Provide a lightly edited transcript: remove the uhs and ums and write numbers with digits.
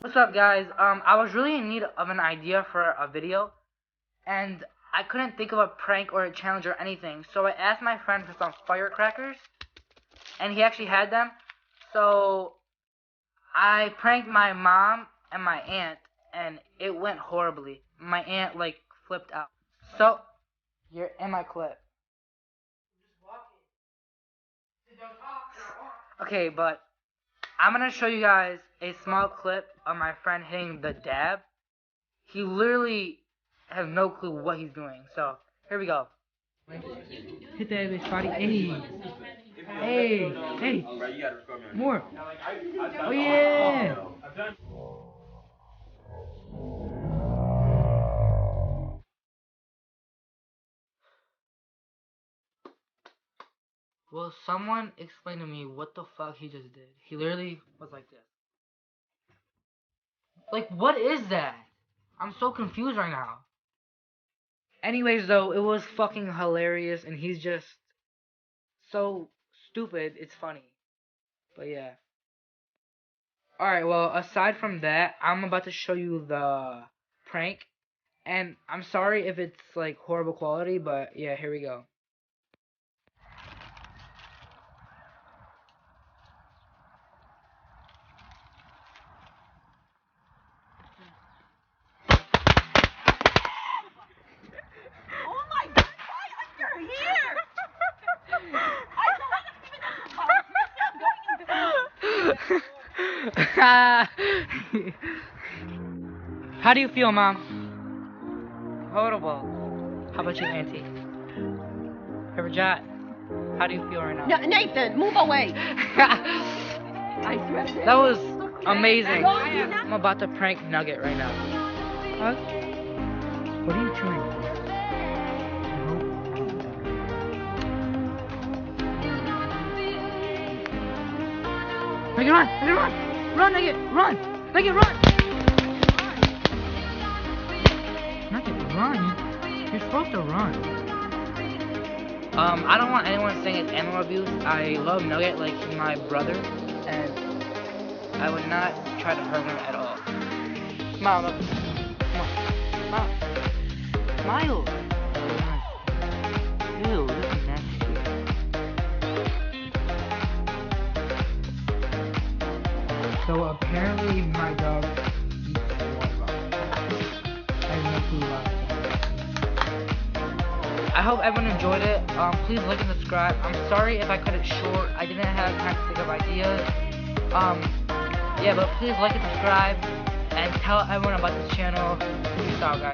What's up, guys? I was really in need of an idea for a video, and I couldn't think of a prank or a challenge or anything, so I asked my friend for some firecrackers, and he actually had them, so I pranked my mom and my aunt, and it went horribly. My aunt, like, flipped out. So, you're in my clip. Okay, but I'm gonna show you guys a small clip of my friend hitting the dab. He literally has no clue what he's doing. So here we go. Hit that bitch, body. Hey, more. Oh yeah. Will someone explain to me what the fuck he just did? He literally was like this. Like, what is that? I'm so confused right now. Anyways, though, it was fucking hilarious, and he's just so stupid, it's funny. But yeah. Alright, well, aside from that, I'm about to show you the prank. And I'm sorry if it's, like, horrible quality, but yeah, here we go. How do you feel, Mom? Horrible. How about you, Auntie? Jot, how do you feel right now? No, Nathan, move away. That was amazing. I'm about to prank Nugget right now. Huh? What are you chewing? Nugget, run! Nugget, run! Run, Nugget! Run! Nugget, run! Nugget, run! You're supposed to run. I don't want anyone saying it's animal abuse. I love Nugget like he's my brother, and I would not try to hurt him at all. Smile, Nugget. Come on. Smile. Smile. Ew, this is nasty. So apparently my dog eats water bottles. I have no clue why. I hope everyone enjoyed it. Please like and subscribe. I'm sorry if I cut it short. I didn't have time to think of ideas. Yeah, but please like and subscribe and tell everyone about this channel. Peace out, guys.